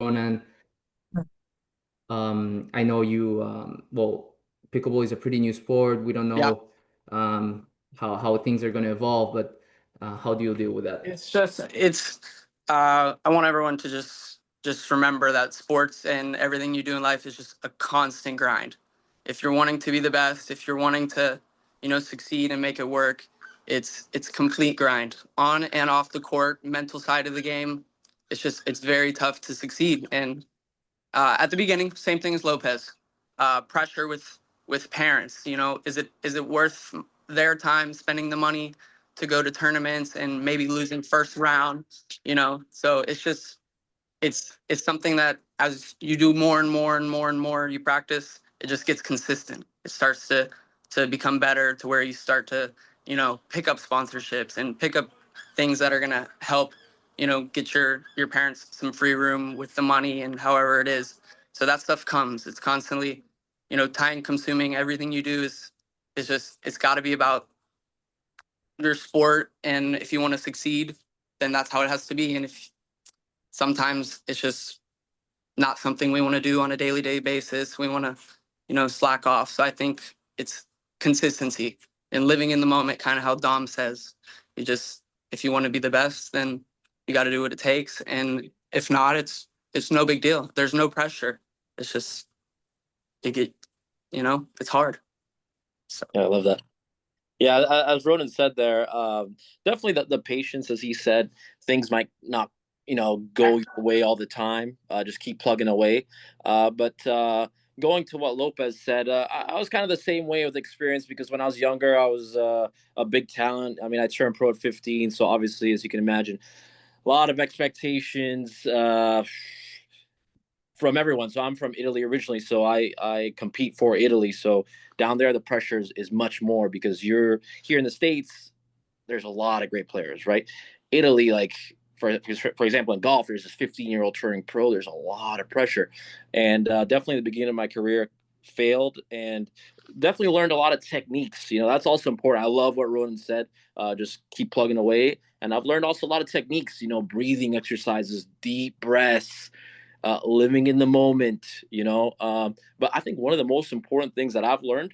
Ronan. I know you, well, pickleball is a pretty new sport. We don't Yeah, know how things are going to evolve, but how do you deal with that? I want everyone to just remember that sports and everything you do in life is just a constant grind. If you're wanting to be the best, if you're wanting to, succeed and make it work, it's complete grind on and off the court, mental side of the game. It's very tough to succeed. And at the beginning, same thing as Lopez, pressure with parents. Is it worth their time spending the money to go to tournaments and maybe losing first round? So it's something that as you do more and more and more and more, you practice, it just gets consistent. It starts to become better to where you start to pick up sponsorships and pick up things that are gonna help get your parents some free room with the money and however it is. So that stuff comes. It's constantly time consuming. Everything you do is just, it's got to be about your sport, and if you want to succeed, then that's how it has to be. And if sometimes it's just not something we want to do on a daily day basis, we want to slack off. So I think it's consistency and living in the moment, kind of how Dom says. You just, if you want to be the best, then you got to do what it takes, and if not, it's no big deal. There's no pressure. It's just you get, it's hard. So Yeah, I love that. Yeah, as Ronan said there, definitely the patience, as he said, things might not, go your way all the time. Just keep plugging away. But going to what Lopez said, I was kind of the same way with experience because when I was younger, I was a big talent. I mean, I turned pro at 15, so obviously, as you can imagine, a lot of expectations. From everyone. So I'm from Italy originally, so I compete for Italy. So down there, the pressure is much more because you're here in the States. There's a lot of great players, right? Italy, like for example, in golf, there's this 15-year-old turning pro. There's a lot of pressure, and definitely the beginning of my career failed, and definitely learned a lot of techniques. That's also important. I love what Ronan said. Just keep plugging away, and I've learned also a lot of techniques. Breathing exercises, deep breaths, living in the moment. But I think one of the most important things that I've learned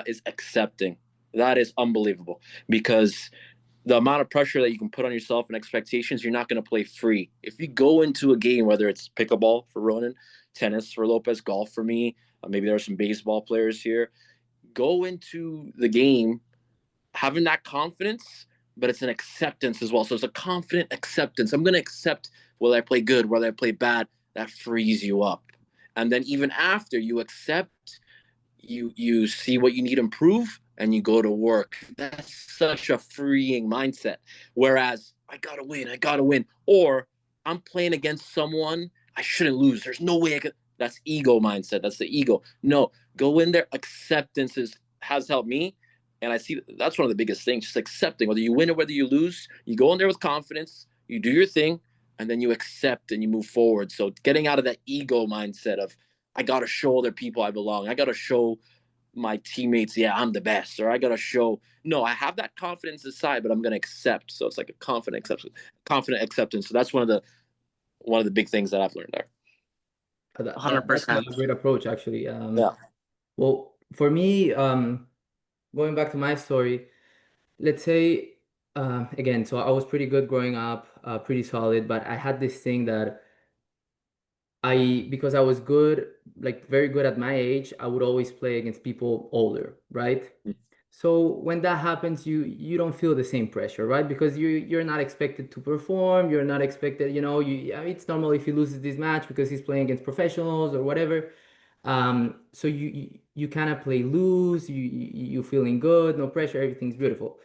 is accepting. That is unbelievable because the amount of pressure that you can put on yourself and expectations, you're not going to play free. If you go into a game, whether it's pickleball for Ronan, tennis for Lopez, golf for me, maybe there are some baseball players here, go into the game having that confidence, but it's an acceptance as well. So it's a confident acceptance. I'm going to accept whether I play good, whether I play bad. That frees you up. And then even after you accept, you see what you need to improve and you go to work. That's such a freeing mindset. Whereas I gotta win, or I'm playing against someone I shouldn't lose. There's no way I could. That's ego mindset. That's the ego. No, go in there. Acceptance has helped me, and I see that's one of the biggest things. Just accepting whether you win or whether you lose. You go in there with confidence. You do your thing, and then you accept and you move forward. So getting out of that ego mindset of I gotta show other people I belong. I gotta show my teammates, yeah, I'm the best, or I gotta show. No, I have that confidence inside, but I'm gonna accept. So it's like a confident acceptance. So that's one of the big things that I've learned there. That's a 100%. great approach, actually. Yeah. Well, for me, going back to my story, let's say, again, so I was pretty good growing up, pretty solid, but I had this thing that because I was good, like very good at my age, I would always play against people older, right? So when that happens, you don't feel the same pressure, right? Because you're not expected to perform, you're not expected, I mean, it's normal if he loses this match because he's playing against professionals or whatever. So you kind of play loose, you feeling good, no pressure, everything's beautiful.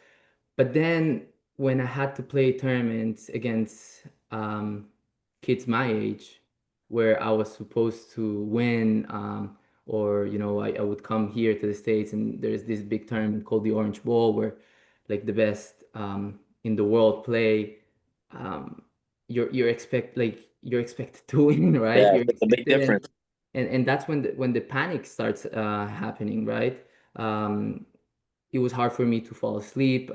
But then when I had to play tournaments against kids my age, where I was supposed to win, or I would come here to the States and there's this big tournament called the Orange Bowl where like the best in the world play. Um, you're expected to win, right? Yeah, You're it's a big expected, difference. and that's when the panic starts happening, right? Um, it was hard for me to fall asleep.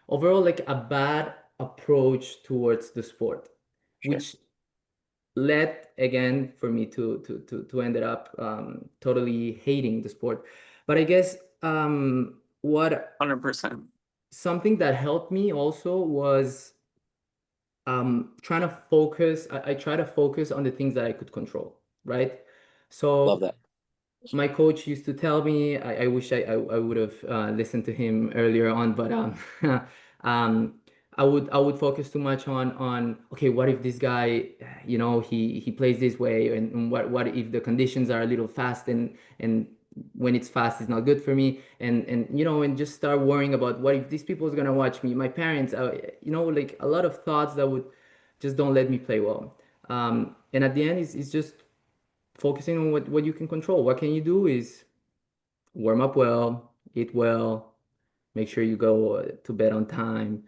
Overall, like a bad approach towards the sport, Sure. which led again for me to ended up totally hating the sport. But I guess what 100%. something that helped me also was trying to focus. I try to focus on the things that I could control, right? Love So that. my coach used to tell me, I wish I would have listened to him earlier on, but um, I would focus too much on okay, what if this guy, he plays this way, and what if the conditions are a little fast, and when it's fast, it's not good for me, and just start worrying about what if these people is gonna watch me, my parents, like a lot of thoughts that would just don't let me play well. And at the end, it's just focusing on what you can control. What can you do is warm up well, eat well, make sure you go to bed on time,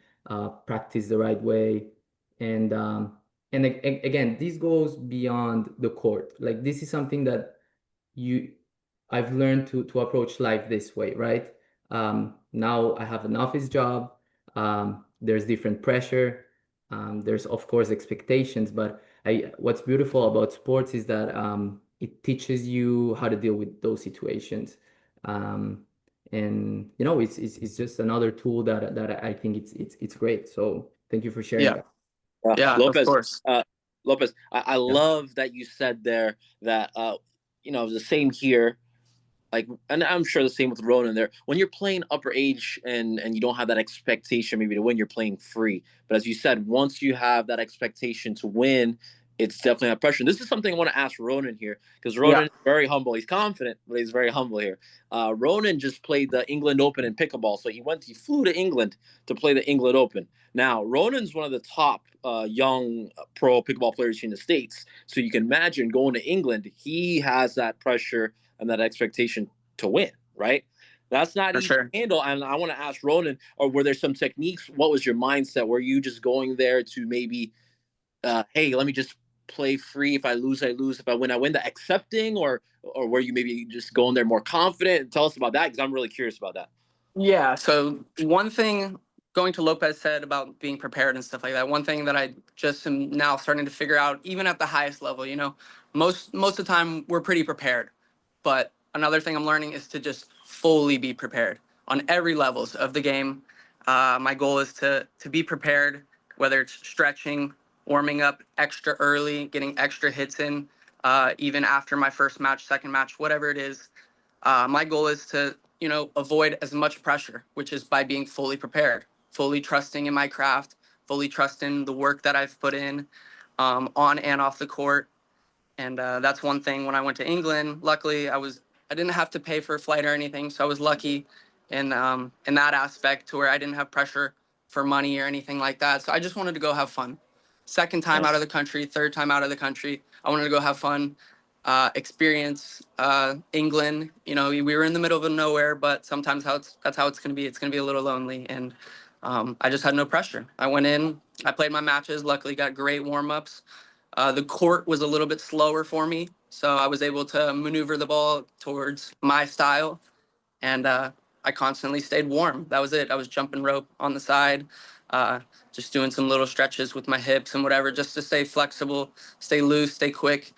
practice the right way, and again, this goes beyond the court. Like this is something that you I've learned to approach life this way, right? Now I have an office job. There's different pressure. There's of course expectations, but what's beautiful about sports is that it teaches you how to deal with those situations. Um, and it's just another tool that I think it's great. So thank you for sharing Yeah. that. Yeah, of Lopez, course. Lopez, I Yeah. love that you said there that the same here. Like, and I'm sure the same with Ronan there. When you're playing upper age and you don't have that expectation maybe to win, you're playing free. But as you said, once you have that expectation to win, it's definitely not pressure. And this is something I want to ask Ronan here because Yeah, Ronan is very humble. He's confident, but he's very humble here. Ronan just played the England Open in pickleball, so he flew to England to play the England Open. Now, Ronan's one of the top young pro pickleball players here in the States. So you can imagine going to England, he has that pressure and that expectation to win, right? That's not for easy to sure. handle. And I want to ask Ronan, or were there some techniques? What was your mindset? Were you just going there to maybe, hey, let me just play free. If I lose, I lose. If I win, I win. The accepting, or were you maybe just going there more confident? Tell us about that because I'm really curious about that. Yeah. So one thing going to Lopez said about being prepared and stuff like that. One thing that I just am now starting to figure out, even at the highest level, most of the time we're pretty prepared. But another thing I'm learning is to just fully be prepared on every levels of the game. My goal is to be prepared, whether it's stretching, warming up extra early, getting extra hits in, even after my first match, second match, whatever it is. My goal is to, avoid as much pressure, which is by being fully prepared, fully trusting in my craft, fully trusting the work that I've put in on and off the court. And that's one thing when I went to England. Luckily, I didn't have to pay for a flight or anything, so I was lucky in that aspect to where I didn't have pressure for money or anything like that. So I just wanted to go have fun. Second time out of Nice. the country, third time out of the country, I wanted to go have fun, experience England. We were in the middle of nowhere, but sometimes that's how it's going to be. It's going to be a little lonely, and I just had no pressure. I went in, I played my matches. Luckily, got great warm ups. The court was a little bit slower for me, so I was able to maneuver the ball towards my style, and I constantly stayed warm. That was it. I was jumping rope on the side, uh, just doing some little stretches with my hips and whatever, just to stay flexible, stay loose, stay quick.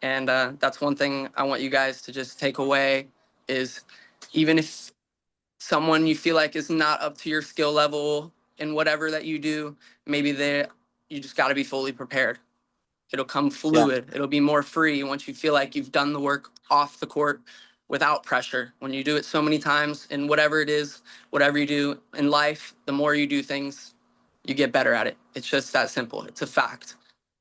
And that's one thing I want you guys to just take away is even if someone you feel like is not up to your skill level in whatever that you do, maybe you just got to be fully prepared. It'll come Yeah. fluid. It'll be more free once you feel like you've done the work off the court without pressure. When you do it so many times in whatever it is, whatever you do in life, the more you do things, you get better at it. It's just that simple. It's a fact.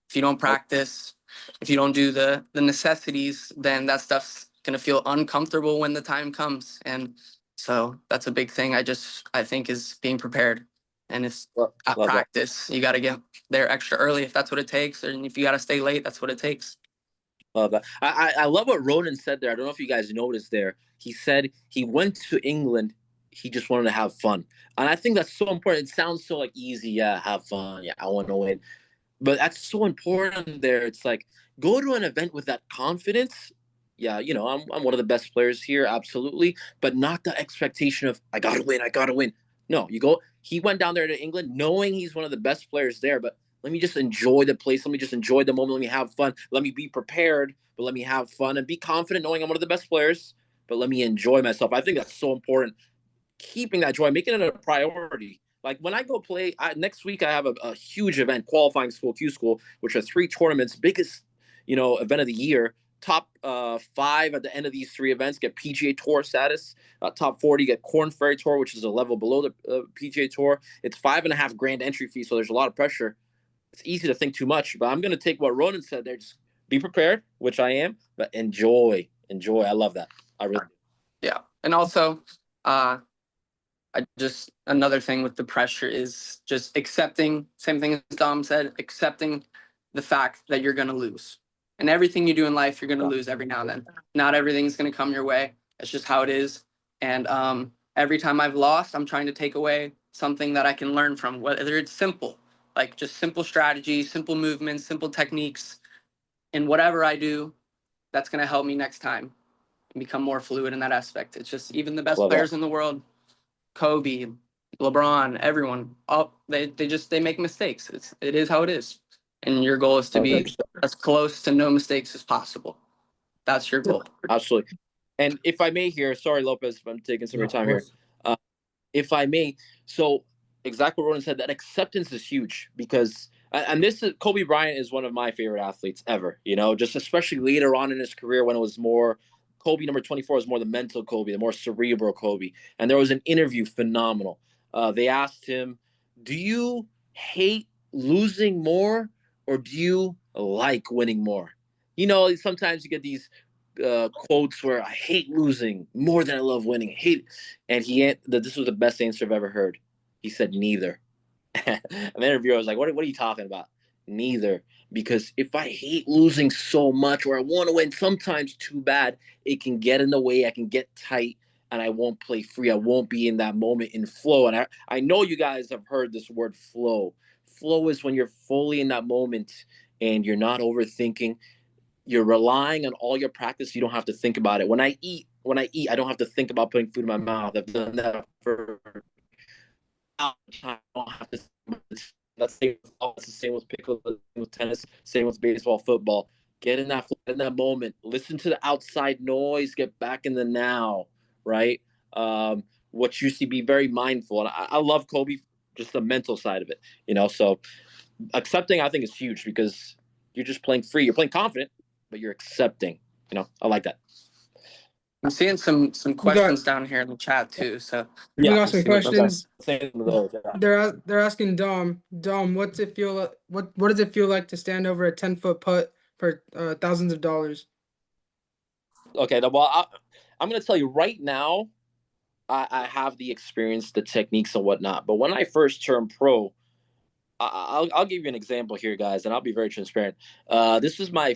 If you don't practice, if you don't do the necessities, then that stuff's gonna feel uncomfortable when the time comes. And so that's a big thing. I think is being prepared. And it's at Love that. practice. You gotta get there extra early if that's what it takes. And if you gotta stay late, that's what it takes. Love that. I love what Ronan said there. I don't know if you guys noticed there. He said he went to England. He just wanted to have fun. And I think that's so important. It sounds so like easy. Yeah, have fun. Yeah, I want to win. But that's so important there. It's like go to an event with that confidence. Yeah, I'm one of the best players here, absolutely. But not the expectation of I gotta win, I gotta win. No, you go. He went down there to England knowing he's one of the best players there, but let me just enjoy the place. Let me just enjoy the moment. Let me have fun. Let me be prepared, but let me have fun and be confident knowing I'm one of the best players, but let me enjoy myself. I think that's so important. Keeping that joy, making it a priority. Like when I go play, next week I have a huge event, qualifying school, Q school, which are 3 tournaments, biggest, event of the year. Top 5 at the end of these 3 events get PGA Tour status. Top 40 get Corn Ferry Tour, which is a level below the PGA Tour. It's $5.5 grand entry fee, so there's a lot of pressure. It's easy to think too much, but I'm going to take what Ronan said there. Just be prepared, which I am, but enjoy. I love that. I really do. Yeah. And also, another thing with the pressure is just accepting, same thing as Dom said, accepting the fact that you're going to lose. And everything you do in life, you're going to lose every now and then. Not everything's going to come your way. It's just how it is. And every time I've lost, I'm trying to take away something that I can learn from, whether it's simple, like just simple strategies, simple movements, simple techniques. And whatever I do, that's going to help me next time and become more fluid in that aspect. It's just even the best players in the world, Kobe, LeBron, everyone, they make mistakes. It is how it is. And your goal is to be as close to no mistakes as possible. That's your goal. Absolutely. And if I may here, sorry, Lopez, if I'm taking some of your time here. If I may, so exactly what Ronan said, that acceptance is huge because, and this is, Kobe Bryant is one of my favorite athletes ever, just especially later on in his career when it was more, Kobe number 24 was more the mental Kobe, the more cerebral Kobe. And there was an interview, phenomenal. They asked him, do you hate losing more or do you like winning more? Sometimes you get these quotes where I hate losing more than I love winning. And this was the best answer I've ever heard. He said neither. And the interviewer was like, what are you talking about? Neither. Because if I hate losing so much or I want to win sometimes too bad, it can get in the way. I can get tight and I won't play free. I won't be in that moment in flow. And I know you guys have heard this word flow. Flow is when you're fully in that moment and you're not overthinking. You're relying on all your practice. You don't have to think about it. When I eat, I don't have to think about putting food in my mouth. I've done that for I don't have to. That's the same with pickleball, same with tennis, same with baseball, football. Get in that moment. Listen to the outside noise. Get back in the now, right? What you see, be very mindful. And I love Kobe, just the mental side of it, So accepting, I think, is huge because you're just playing free. You're playing confident, but you're accepting. I like that. I'm seeing some questions down here in the chat too. So we got some questions. They're asking Dom, what does it feel like to stand over a 10-foot putt for thousands of dollars? Okay, well, I'm going to tell you right now, I have the experience, the techniques and whatnot. But when I first turned pro, I'll give you an example here, guys, and I'll be very transparent. This is my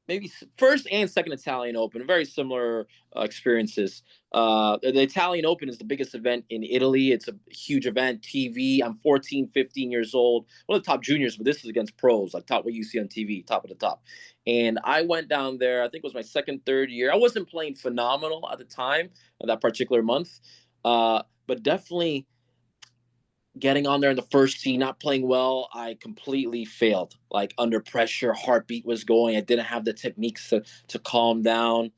maybe first and second Italian Open, very similar experiences. The Italian Open is the biggest event in Italy. It's a huge event, TV. I'm 14, 15 years old. One of the top juniors, but this is against pros, like top what you see on TV, top of the top. And I went down there, I think it was my second, third year. I wasn't playing phenomenal at the time, that particular month, but definitely getting on there in the first tee, not playing well, I completely failed. Like under pressure, heartbeat was going. I didn't have the techniques to calm down.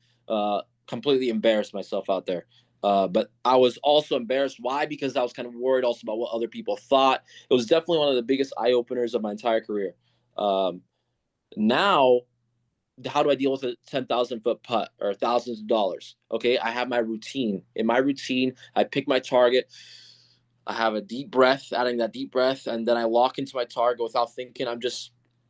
Completely embarrassed myself out there. But I was also embarrassed. Why? Because I was kind of worried also about what other people thought. It was definitely one of the biggest eye openers of my entire career. Now, how do I deal with a 10,000-foot putt or thousands of dollars? Okay, I have my routine. In my routine, I pick my target. I have a deep breath, adding that deep breath, and then I lock into my target without thinking. I'm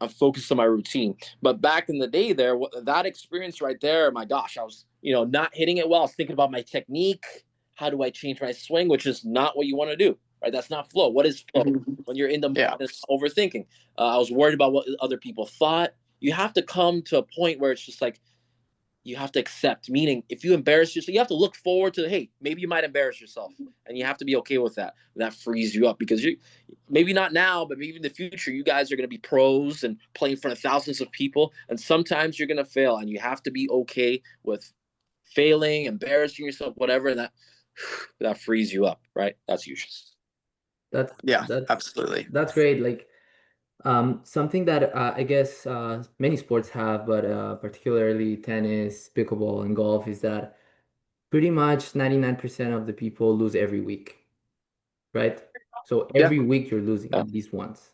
focused on my routine. But back in the day there, that experience right there, my gosh, I was, not hitting it well. I was thinking about my technique. How do I change my swing, which is not what you want to do, right? That's not flow. What is flow? When you're in the moment, it's overthinking. I was worried about what other people thought. You have to come to a point where it's just like, you have to accept, meaning if you embarrass yourself, you have to look forward to, hey, maybe you might embarrass yourself, and you have to be okay with that. That frees you up because you, maybe not now, but maybe in the future, you guys are going to be pros and play in front of thousands of people, and sometimes you're going to fail, and you have to be okay with failing, embarrassing yourself, whatever, and that frees you up, right? That's huge. That's Yeah, that's absolutely. that's great. Like something that I guess many sports have, but particularly tennis, pickleball, and golf, is that pretty much 99% of the people lose every week, right? So Yeah, every week you're losing Yeah. at least once.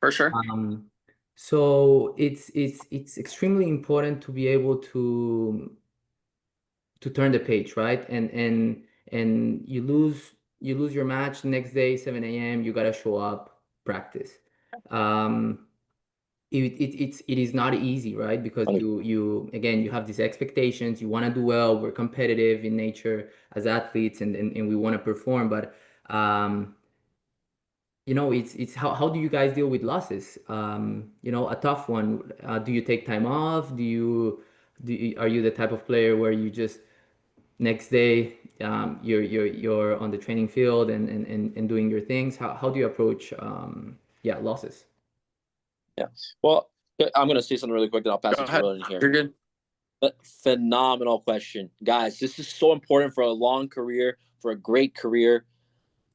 for sure. Um, so it's extremely important to be able to turn the page, right? And you lose your match next day, 7 a.m. You gotta show up, practice. Um, it is not easy, right? Because you again you have these expectations, you want to do well, we're competitive in nature as athletes, and we want to perform, but um, it's how do you guys deal with losses? A tough one. Do you take time off? Are you the type of player where you just next day you're on the training field and doing your things? How do you approach losses? Yeah. Well, I'm gonna say something really quick, then I'll pass Go it to ahead. Ronan here. You're good. Phenomenal question, guys. This is so important for a long career, for a great career.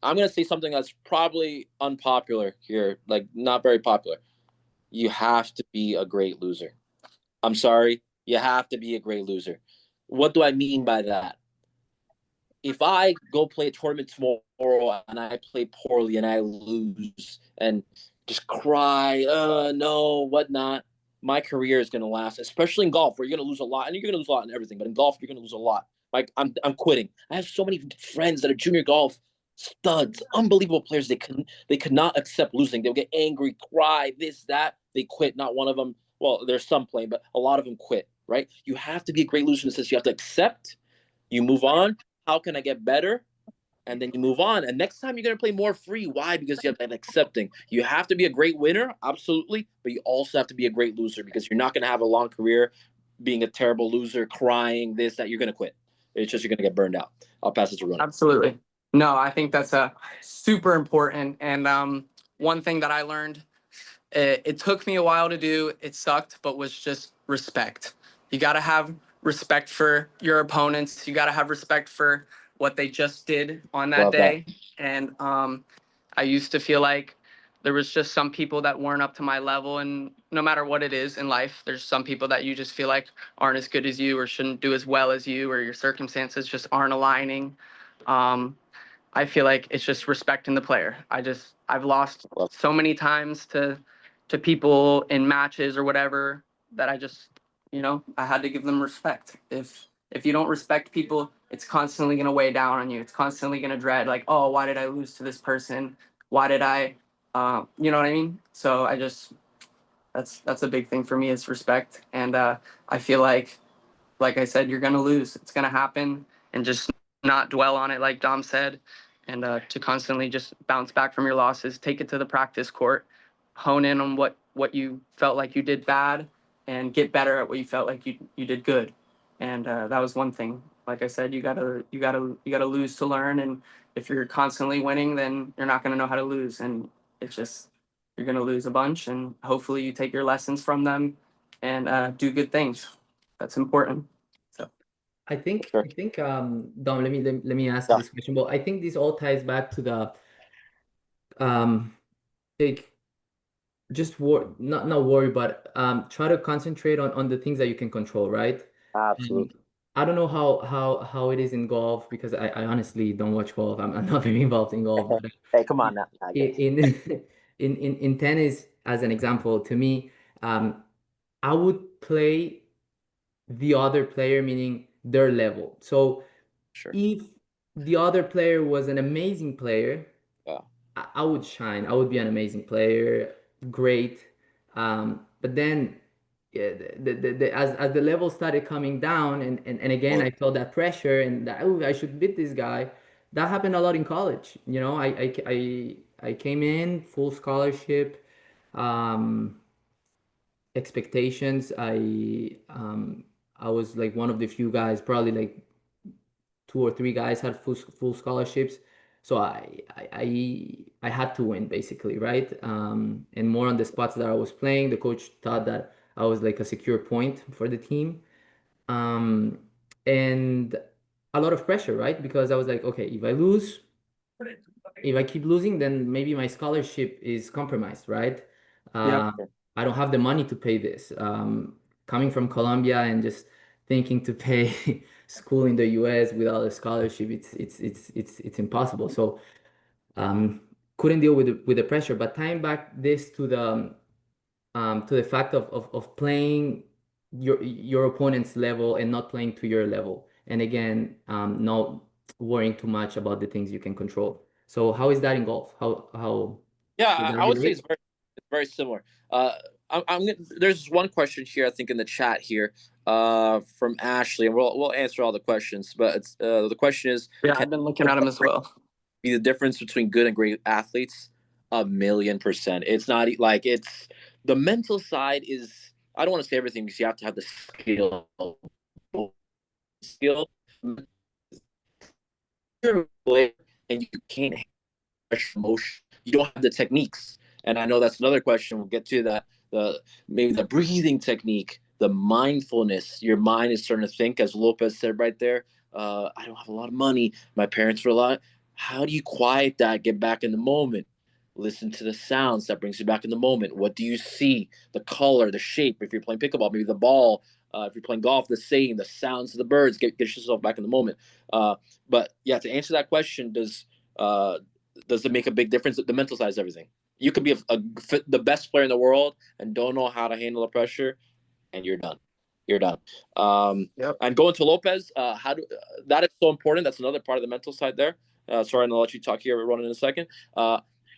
I'm gonna say something that's probably unpopular here, like not very popular. You have to be a great loser. I'm sorry, you have to be a great loser. What do I mean by that? If I go play a tournament tomorrow and I play poorly and I lose and just cry, no, whatnot, my career is going to last, especially in golf where you're going to lose a lot. And you're going to lose a lot in everything, but in golf, you're going to lose a lot. Like, I'm quitting. I have so many friends that are junior golf studs, unbelievable players. They could not accept losing. They'll get angry, cry, this, that. They quit. Not one of them. Well, there's some playing, but a lot of them quit, right? You have to be a great loser in the sense you have to accept, you move on. How can I get better? And then you move on. And next time you're going to play more free. Why? Because you have that accepting. You have to be a great winner, absolutely, but you also have to be a great loser because you're not going to have a long career being a terrible loser, crying, this, that. You're going to quit. It's just you're going to get burned out. I'll pass it to Ronan. Absolutely. No, I think that's a super important. And one thing that I learned, it took me a while to do. It sucked, but was just respect. You got to have respect for your opponents. You got to have respect for what they just did on that Love that. day. And I used to feel like there was just some people that weren't up to my level. And no matter what it is in life, there's some people that you just feel like aren't as good as you or shouldn't do as well as you, or your circumstances just aren't aligning. Um, I feel like it's just respecting the player. I've lost so many times to people in matches or whatever that I just, I had to give them respect. If you don't respect people, it's constantly going to weigh down on you. It's constantly going to dread like, oh, why did I lose to this person? Why did I, you know what I mean? So that's a big thing for me is respect. And I feel like I said, you're gonna lose. It's gonna happen, and just not dwell on it, like Dom said, and to constantly just bounce back from your losses. Take it to the practice court, hone in on what you felt like you did bad, and get better at what you felt like you did good. And that was one thing. Like I said, you gotta lose to learn, and if you're constantly winning, then you're not gonna know how to lose, and it's just you're gonna lose a bunch, and hopefully you take your lessons from them and do good things. That's important. So Sure. Dom, let me ask you Yeah, this question. Well, I think this all ties back to the um like just not worry, but try to concentrate on the things that you can control, right? Um, absolutely. I don't know how it is in golf because I honestly don't watch golf. I'm not very involved in golf, but Hey, come on now. I get it. in in tennis, as an example, to me, I would play the other player, meaning their level. So Sure. if the other player was an amazing player, Yeah. I would shine. I would be an amazing player, great. But then, yeah, as the level started coming down, and again, I felt that pressure and that, oh, I should beat this guy. That happened a lot in college. I came in full scholarship, um, expectations. I was like one of the few guys, probably like two or three guys had full scholarships. So I had to win basically, right? And more on the spots that I was playing, the coach thought that I was like a secure point for the team. And a lot of pressure, right? Because I was like, okay, if I lose, if I keep losing, then maybe my scholarship is compromised, right? Yep. Uh, I don't have the money to pay this. Coming from Colombia and just thinking to pay school in the US without a scholarship, it's impossible. So um, couldn't deal with with the pressure. But tying back this to the fact of playing your opponent's level and not playing to your level, and again, not worrying too much about the things you can control. So how is that in golf? How would Yeah, that I would say relate? it's very similar. There's one question here, I think, in the chat here, from Ashley, and we'll answer all the questions. But it's the question is, Yeah, can I've been looking at them as well. be the difference between good and great athletes? 1,000,000%. It's not like it's the mental side is. I don't want to say everything because you have to have the skill. You're a player and you can't motion. You don't have the techniques. And I know that's another question. We'll get to that. Maybe the breathing technique, the mindfulness. Your mind is starting to think, as Lopez said right there. I don't have a lot of money. My parents were a lot. How do you quiet that? Get back in the moment. Listen to the sounds that brings you back in the moment. What do you see? The color, the shape. If you're playing pickleball, maybe the ball. If you're playing golf, the same. The sounds of the birds. Get yourself back in the moment. But yeah, to answer that question, does it make a big difference? The mental side is everything. You could be the best player in the world and don't know how to handle the pressure, and you're done. You're done. Yep. And going to Lopez, that is so important. That's another part of the mental side there. Sorry, I'm gonna let you talk here, Ronan, in a second.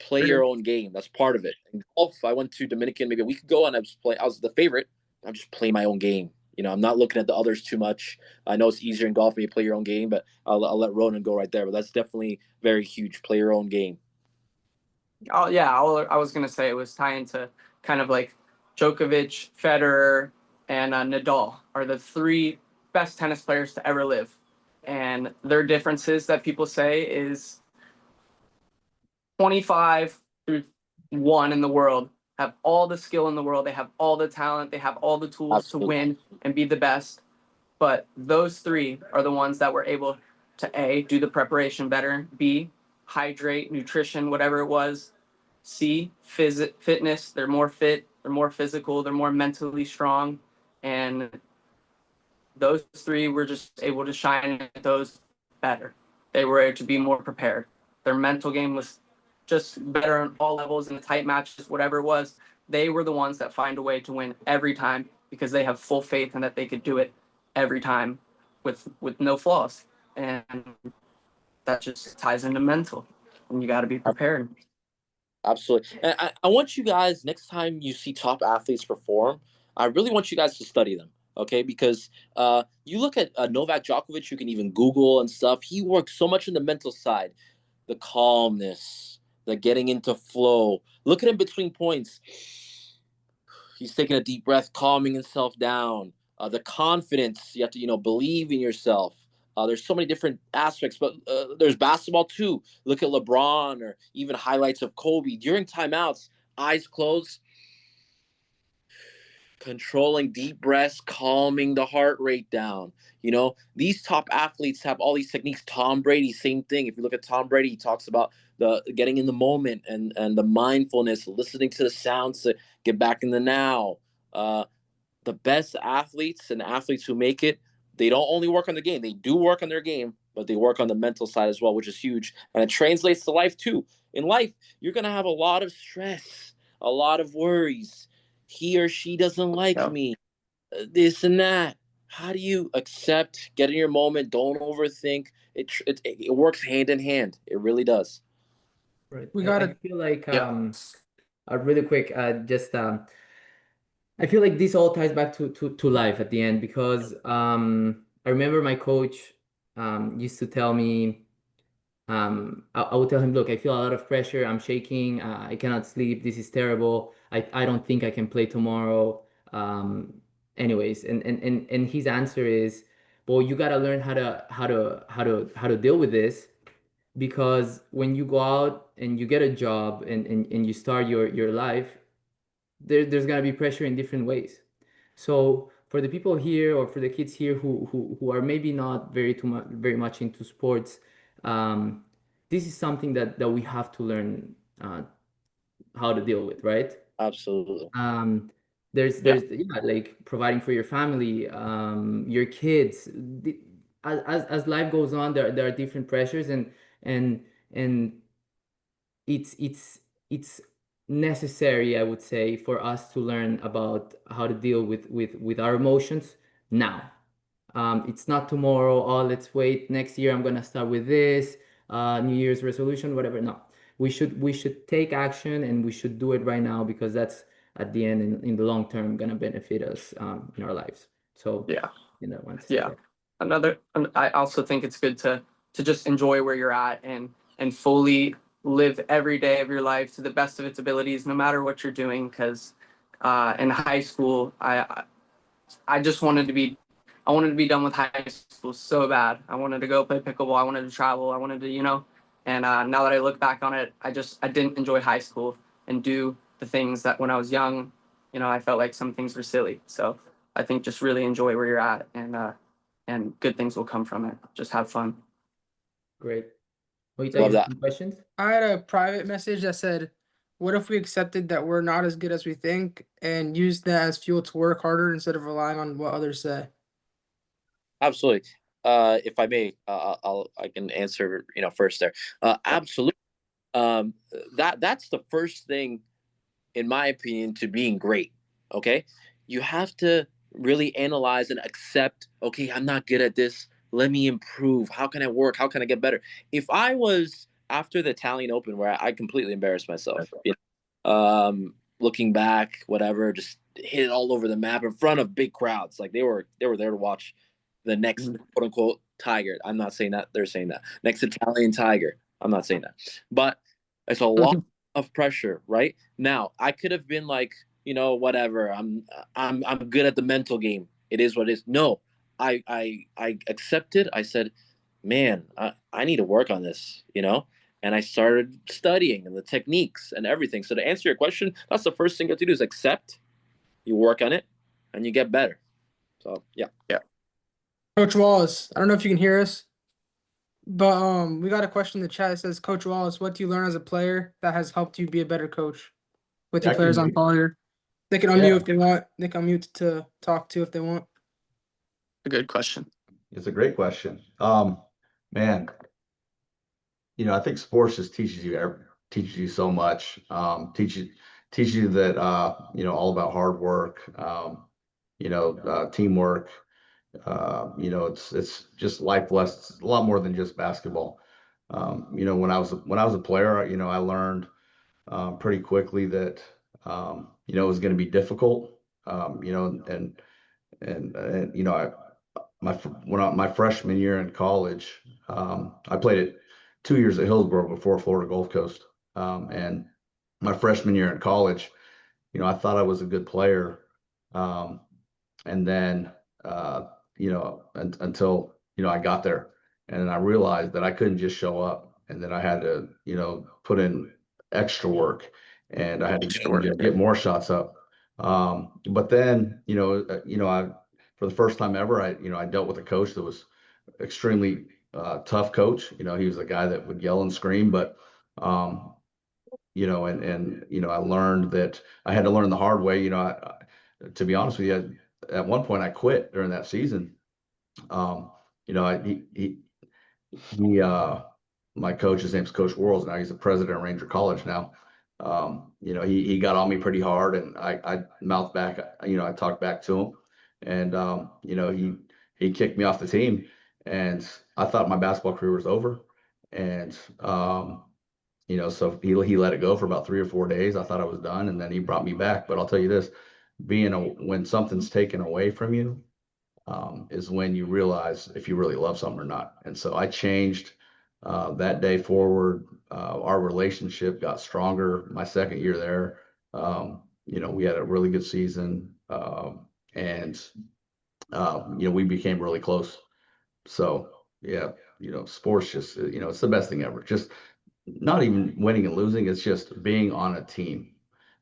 Play your own game. That's part of it. In golf, I went to Dominican maybe a week ago, and I was the favorite. I'm just playing my own game. I'm not looking at the others too much. I know it's easier in golf when you play your own game, but I'll let Ronan go right there. But that's definitely very huge. Play your own game. Oh yeah, I was gonna say it was tying to kind of like Djokovic, Federer, and Nadal are the three best tennis players to ever live, and their differences that people say is 25 through 1 in the world have all the skill in the world, they have all the talent, they have all the tools to win and be the best, but those three are the ones that were able to A, do the preparation better, B, hydrate, nutrition, whatever it was, C, fitness, they're more fit, they're more physical, they're more mentally strong, and those three were just able to shine at those better. They were able to be more prepared. Their mental game was just better on all levels in the tight matches, whatever it was. They were the ones that find a way to win every time because they have full faith in that they could do it every time with no flaws. And that just ties into mental. And you got to be prepared. Absolutely. And I want you guys, next time you see top athletes perform, I really want you guys to study them. Okay, because you look at Novak Djokovic, you can even Google and stuff. He works so much in the mental side, the calmness, the getting into flow. Look at him between points. He's taking a deep breath, calming himself down. The confidence, you have to, believe in yourself. There's so many different aspects, but there's basketball too. Look at LeBron or even highlights of Kobe during timeouts, eyes closed, controlling deep breaths, calming the heart rate down. These top athletes have all these techniques. Tom Brady, same thing. If you look at Tom Brady, he talks about the getting in the moment and the mindfulness, listening to the sounds to get back in the now. The best athletes and athletes who make it, they don't only work on the game. They do work on their game, but they work on the mental side as well, which is huge. And it translates to life too. In life, you're going to have a lot of stress, a lot of worries. He or she doesn't like me, this and that. How do you accept, get in your moment, don't overthink? It works hand in hand. It really does. Right. We I gotta. feel like Yeah. really quick, just I feel like this all ties back to life at the end because I remember my coach used to tell me I would tell him, look, I feel a lot of pressure. I'm shaking. I cannot sleep. This is terrible. I don't think I can play tomorrow. Anyways, and his answer is, well, you got to learn how to deal with this because when you go out and you get a job and you start your life, there's gonna be pressure in different ways. So for the people here or for the kids here who are maybe not very much into sports, um, this is something that we have to learn how to deal with, right? Absolutely. Yeah, like providing for your family, your kids. As life goes on, there are different pressures, and and it's necessary, I would say, for us to learn about how to deal with our emotions now. It's not tomorrow. Oh, let's wait. Next year, I'm gonna start with this. New Year's resolution, whatever. No, we should take action, and we should do it right now, because that's at the end, in the long term, gonna benefit us in our lives. So Yeah. I want to say Yeah. that. I also think it's good to just enjoy where you're at and fully live every day of your life to the best of its abilities, no matter what you're doing. Because in high school, I just I wanted to be done with high school so bad. I wanted to go play pickleball. I wanted to travel. I wanted to, and now that I look back on it, I didn't enjoy high school and do the things that when I was young, I felt like some things were silly. So I think just really enjoy where you're at, and good things will come from it. Just have fun. Great. Wait, you Love have that. some questions? I had a private message that said, "What if we accepted that we're not as good as we think and used that as fuel to work harder instead of relying on what others say?" Absolutely. If I may, I can answer, first there. Absolutely. That's the first thing, in my opinion, to being great. Okay, you have to really analyze and accept. Okay, I'm not good at this. Let me improve. How can I work? How can I get better? If I was after the Italian Open, where I completely embarrassed myself, looking back, whatever, just hit it all over the map in front of big crowds, like they were there to watch the next quote unquote tiger. I'm not saying that, they're saying that next Italian tiger. I'm not saying that, but it's a lot of pressure, right? Now, I could have been like, whatever. I'm good at the mental game. It is what it is. No, I accepted. I said, man, I need to work on this, and I started studying and the techniques and everything. So to answer your question, that's the first thing you have to do is accept, you work on it, and you get better. So yeah. Yeah. Coach Wallace, I don't know if you can hear us, but we got a question in the chat. It says, "Coach Wallace, what do you learn as a player that has helped you be a better coach with your I players can, on call here?" They can unmute if they want. They can unmute to talk to if they want. A good question. it's a great question. Man, I think sports just teaches you so much. Teaches you that all about hard work. Teamwork. It's just life lessons, a lot more than just basketball. When I was a player, I learned pretty quickly that it was going to be difficult. My freshman year in college, I played it 2 years at Hillsborough before Florida Gulf Coast. And my freshman year in college, I thought I was a good player. And then, until, I got there, and then I realized that I couldn't just show up, and that I had to, put in extra work, and I had to get more shots up. But then, for the first time ever, I dealt with a coach that was extremely tough coach. He was a guy that would yell and scream, but I learned that I had to learn the hard way. To be honest with you, at one point I quit during that season. Um, you know, I, he My coach, his name's Coach Worrells. Now he's the president of Ranger College now. He got on me pretty hard, and I mouthed back. I talked back to him, and he kicked me off the team, and I thought my basketball career was over, and so he let it go for about 3 or 4 days. I thought I was done, and then he brought me back. But I'll tell you this: when something's taken away from you, is when you realize if you really love something or not. And so I changed that day forward. Our relationship got stronger my second year there. We had a really good season, and we became really close. So yeah, sports just it's the best thing ever. Just not even winning and losing, it's just being on a team.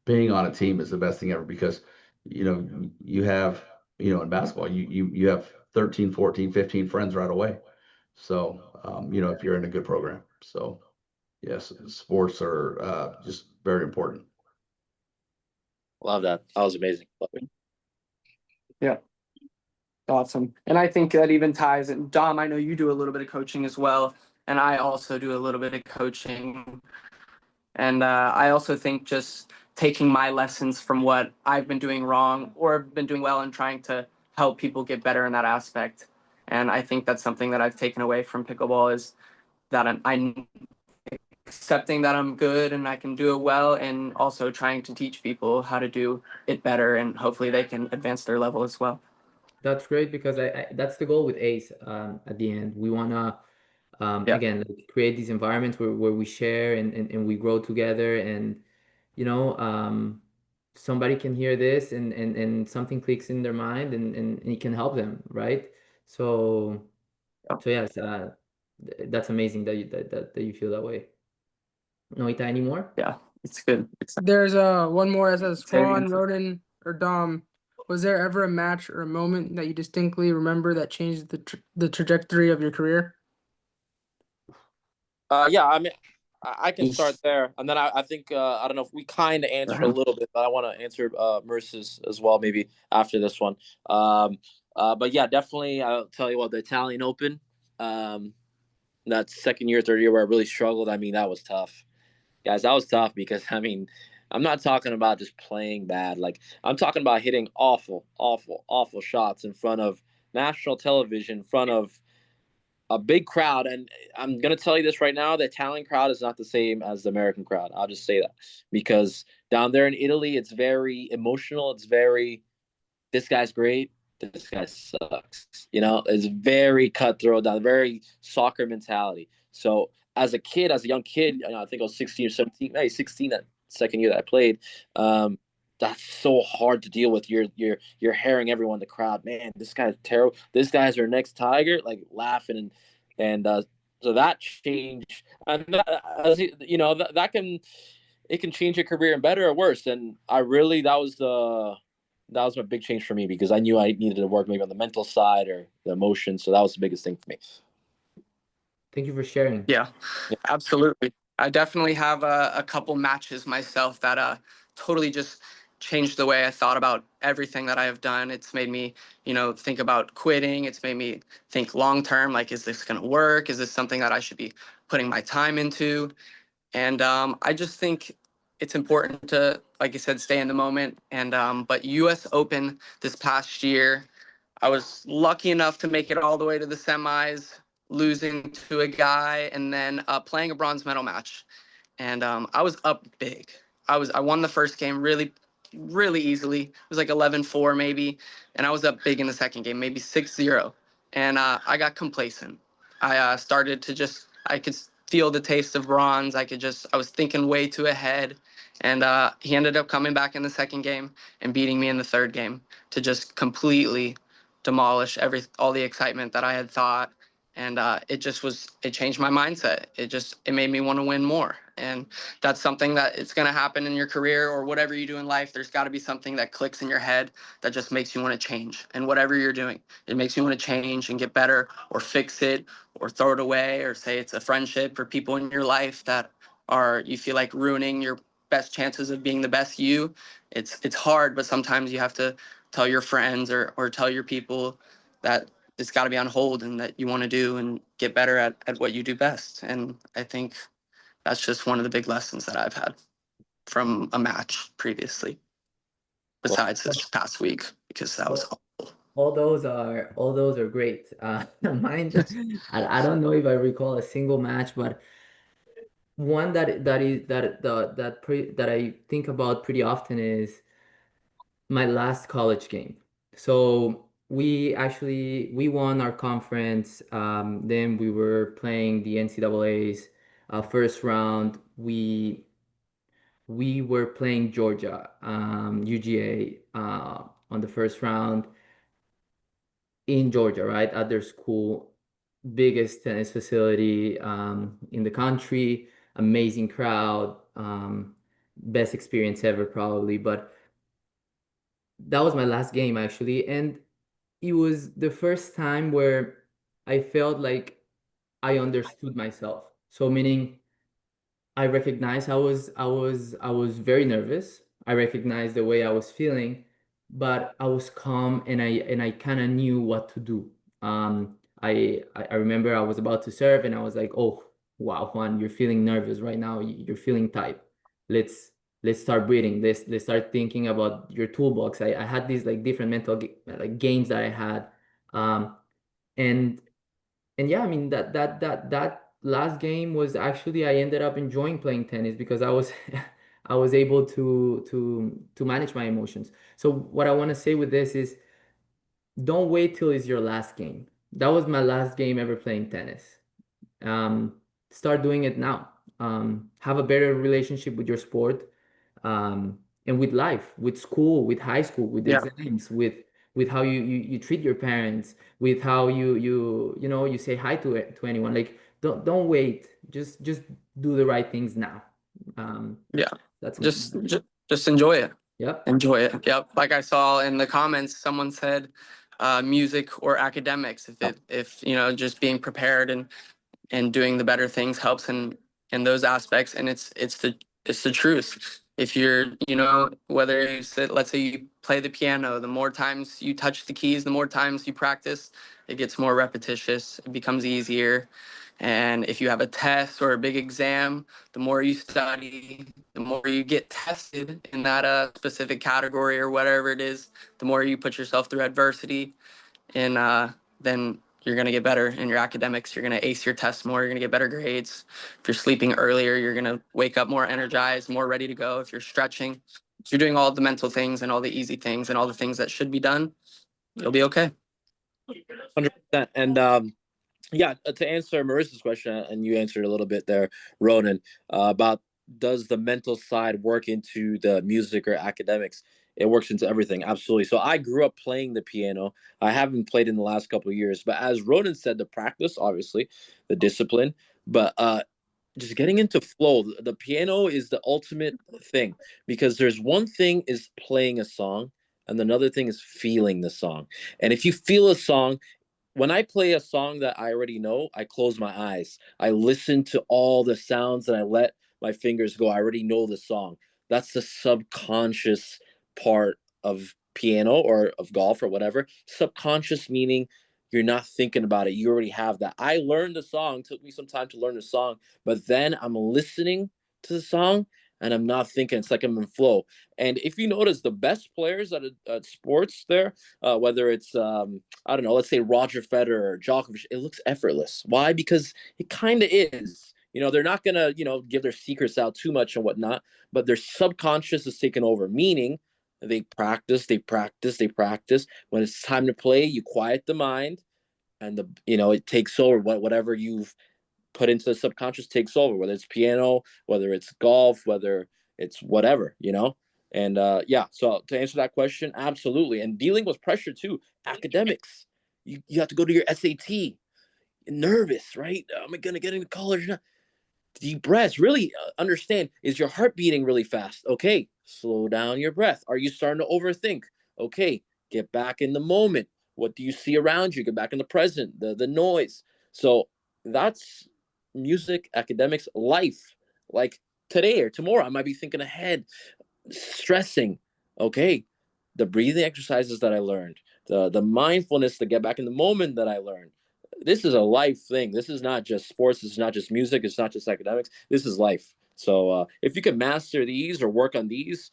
Being on a team is the best thing ever, because you have in basketball you have 13, 14, 15 friends right away. So if you're in a good program. So yes, sports are just very important. Love that. That was amazing. Love it. Yeah. Awesome. And I think that even ties in. Dom, I know you do a little bit of coaching as well, and I also do a little bit of coaching. And I also think just taking my lessons from what I've been doing wrong or been doing well and trying to help people get better in that aspect. And I think that's something that I've taken away from pickleball is that I'm accepting that I'm good and I can do it well, and also trying to teach people how to do it better, and hopefully they can advance their level as well. That's great because that's the goal with Ace. At the end, we wanna Yeah. again like, create these environments where we share and we grow together, and you know somebody can hear this and something clicks in their mind and it can help them, right? So yes, that's amazing that that you feel that way. Noita, anymore? Yeah, it's good. There's one more that says Say it Juan, again. Ronan, or Dom. Was there ever a match or a moment that you distinctly remember that changed the trajectory of your career? Yeah, I mean, I can start there, and then I think I don't know if we kind of answered a little bit, but I want to answer Merce's as well maybe after this one. But yeah, definitely I'll tell you what, the Italian Open, that second year, third year where I really struggled. I mean, that was tough, guys. That was tough because I mean, I'm not talking about just playing bad. Like I'm talking about hitting awful, awful, awful shots in front of national television, in front of a big crowd. And I'm going to tell you this right now, the Italian crowd is not the same as the American crowd. I'll just say that because down there in Italy, it's very emotional. It's very, this guy's great. This guy sucks. You know, it's very cutthroat, down very soccer mentality. So as a kid, as a young kid, you know, I think I was 16 or 17, maybe 16 that second year that I played. That's so hard to deal with. You're hearing everyone in the crowd, man, this guy's terrible. This guy's our next Tiger, like laughing and so that changed. And that, as you know, that can, it can change your career in better or worse. And I really, that was a big change for me because I knew I needed to work maybe on the mental side or the emotion. So that was the biggest thing for me. Thank you for sharing. Yeah, absolutely. I definitely have a couple matches myself that totally just changed the way I thought about everything that I have done. It's made me, think about quitting. It's made me think long term, like, is this going to work? Is this something that I should be putting my time into? And I just think it's important to, like you said, stay in the moment. And but U.S. Open this past year, I was lucky enough to make it all the way to the semis, losing to a guy, and then playing a bronze medal match. And I was up big. I won the first game really, really easily. It was like 11-4 maybe, and I was up big in the second game, maybe 6-0. And I got complacent. I started to just, I could feel the taste of bronze. I was thinking way too ahead. And he ended up coming back in the second game and beating me in the third game to just completely demolish all the excitement that I had thought. And it changed my mindset. It made me want to win more. And that's something that it's going to happen in your career or whatever you do in life. There's got to be something that clicks in your head that just makes you want to change. And whatever you're doing, it makes you want to change and get better or fix it or throw it away, or say it's a friendship or people in your life that you feel like ruining your best chances of being the best you. It's hard, but sometimes you have to tell your friends or tell your people that it's got to be on hold and that you want to do and get better at what you do best. And I think that's just one of the big lessons that I've had from a match previously, besides this past week, because that was awful. All those are great. Mine, I don't know if I recall a single match, but one that I think about pretty often is my last college game. So we won our conference. Then we were playing the NCAA's first round. We were playing Georgia, UGA, on the first round in Georgia, right at their school, biggest tennis facility in the country, amazing crowd, best experience ever probably. But that was my last game actually, and it was the first time where I felt like I understood myself. So meaning I recognized I was very nervous. I recognized the way I was feeling, but I was calm and I kind of knew what to do. I remember I was about to serve and I was like, oh wow, Juan, you're feeling nervous right now. You're feeling tight. Let's let's start breathing. Let's start thinking about your toolbox. I had these like different like games that I had. Um, and and yeah, I mean that last game was actually I ended up enjoying playing tennis because I was I was able to manage my emotions. So what I want to say with this is don't wait till it's your last game. That was my last game ever playing tennis. Um, Start doing it now. Have a better relationship with your sport, and with life, with school, with high school, with Yeah. exams, with how you treat your parents, with how you know you say hi to anyone. Like don't wait. Just do the right things now. Yeah. That's Just enjoy it. yep. Enjoy it. Yep. Like I saw in the comments, someone said music or academics. If you know, just being prepared and doing the better things helps in those aspects. And it's the truth. If you're, you know, whether you sit, let's say you play the piano, the more times you touch the keys, the more times you practice, it gets more repetitious. It becomes easier. And if you have a test or a big exam, the more you study, the more you get tested in that specific category or whatever it is, the more you put yourself through adversity, and then you're going to get better in your academics. You're going to ace your tests more. You're going to get better grades. If you're sleeping earlier, you're going to wake up more energized, more ready to go. If you're stretching, if you're doing all the mental things and all the easy things and all the things that should be done, you'll be okay. 100%. And yeah, to answer Marissa's question, and you answered a little bit there, Ronan, about does the mental side work into the music or academics? It works into everything, absolutely. So I grew up playing the piano. I haven't played in the last couple of years, but as Ronan said, the practice, obviously, the discipline, but just getting into flow. The piano is the ultimate thing because there's one thing is playing a song, and another thing is feeling the song. And if you feel a song, when I play a song that I already know, I close my eyes. I listen to all the sounds and I let my fingers go. I already know the song. That's the subconscious part of piano or of golf or whatever. Subconscious meaning you're not thinking about it. You already have that. I learned the song, took me some time to learn the song, but then I'm listening to the song and I'm not thinking. It's like I'm in flow. And if you notice, the best players at sports there, whether it's I don't know, let's say Roger Federer or Djokovic, it looks effortless. Why? Because it kind of is. You know, they're not gonna, you know, give their secrets out too much and whatnot, but their subconscious is taken over. Meaning, they practice, they practice, they practice. When it's time to play, you quiet the mind, and the it takes over. Whatever you've put into the subconscious takes over. Whether it's piano, whether it's golf, whether it's whatever. And yeah, so to answer that question, absolutely. And dealing with pressure too, academics. You have to go to your SAT. Nervous, right? Am I gonna get into college? Deep breaths. Really understand: is your heart beating really fast? Okay, slow down your breath. Are you starting to overthink? Okay, get back in the moment. What do you see around you? Get back in the present. The noise. So that's music, academics, life. Like today or tomorrow, I might be thinking ahead, stressing. Okay, the breathing exercises that I learned, the mindfulness to get back in the moment that I learned. This is a life thing. This is not just sports. This is not just music. It's not just academics. This is life. So if you can master these or work on these,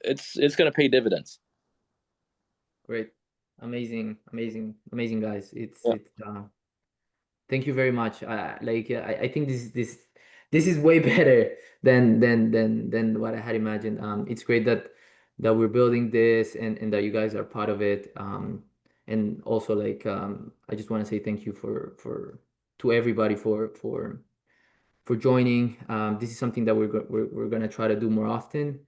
it's going to pay dividends. Great. Amazing, amazing guys. Yeah. Thank you very much. I think this is way better than what I had imagined. It's great that we're building this and that you guys are part of it. And also I just want to say thank you for to everybody for joining. This is something that we're gonna try to do more often.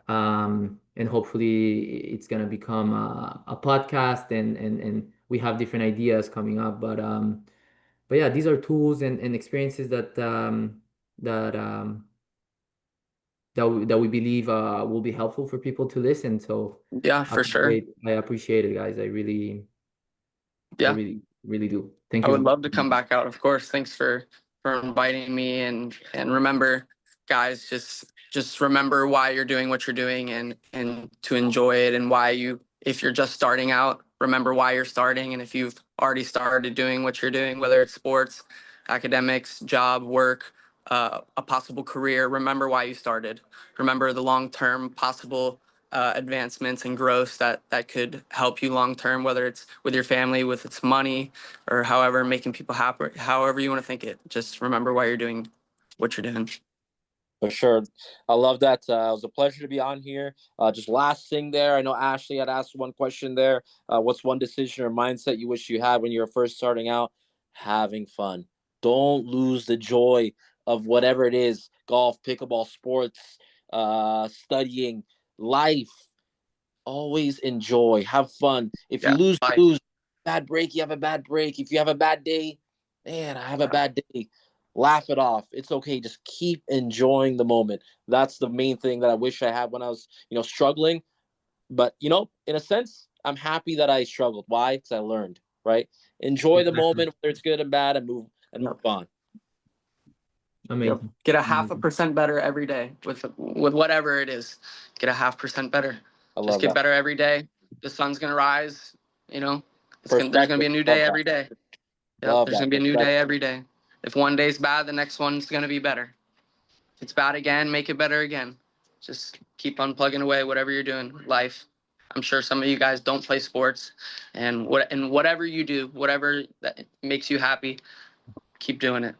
And hopefully it's gonna become a podcast and we have different ideas coming up. But yeah, these are tools and experiences that that we believe will be helpful for people to listen. So Yeah, for sure. I appreciate it, guys. I Yeah, really do. Thank I would you. love to come back out, of course. Thanks for inviting me, and remember guys, just remember why you're doing what you're doing, and to enjoy it, and why you, if you're just starting out, remember why you're starting. And if you've already started doing what you're doing, whether it's sports, academics, job, work, a possible career, remember why you started. Remember the long-term possible advancements and growth that could help you long term, whether it's with your family, with its money, or however making people happy, however you want to think it. Just remember why you're doing what you're doing. For sure. I love that. It was a pleasure to be on here. Just last thing there, I know Ashley had asked one question there. What's one decision or mindset you wish you had when you were first starting out? Having fun. Don't lose the joy of whatever it is, golf, pickleball, sports, studying, life. Always enjoy. Have fun. If you lose, you lose. Bad break, you have a bad break. If you have a bad day, man, I have a bad day. Laugh it off. It's okay. Just keep enjoying the moment. That's the main thing that I wish I had when I was, struggling. But, in a sense, I'm happy that I struggled. Why? Because I learned, right? Enjoy the moment, whether it's good and bad, and move on. Amazing. Get a 0.5% better every day with whatever it is. Get a 0.5% better. Just get better every day. The sun's gonna rise. There's gonna be a new day every day. Yep, there's gonna be a new day every day. If one day's bad, the next one's gonna be better. If it's bad again, make it better again. Just keep on plugging away whatever you're doing. Life. I'm sure some of you guys don't play sports, and whatever you do, whatever that makes you happy, keep doing it.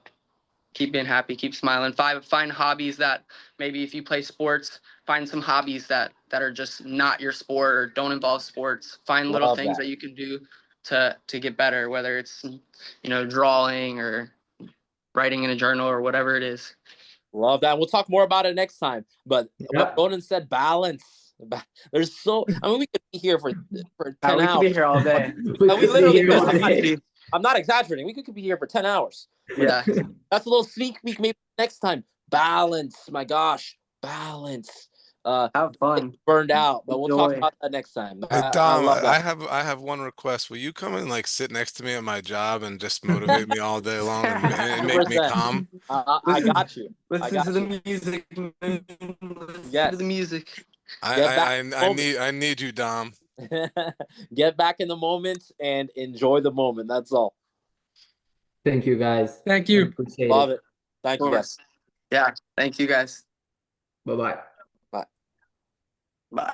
Keep being happy, keep smiling. Find hobbies that maybe if you play sports, find some hobbies that are just not your sport or don't involve sports. Find little things that you can do to get better, whether it's drawing or writing in a journal or whatever it is. Love that. We'll talk more about it next time. But what Ronan said, balance. There's we could be here for 10 hours. We could be here all day. We literally I'm not exaggerating. We could be here for 10 hours. Yeah. That's a little sneak peek. Maybe next time. Balance. My gosh. Balance. Have fun. Burned out, but we'll talk about that next time. Hey, Dom, I have one request. Will you come and sit next to me at my job and just motivate me all day long and make me calm? I got you. Listen to the music. Listen to the music. I need you, Dom. Get back in the moment and enjoy the moment. That's all. Thank you, guys. Thank you. Love it. Thank you, guys. Yeah. Thank you, guys. Bye-bye. Bye. Bye.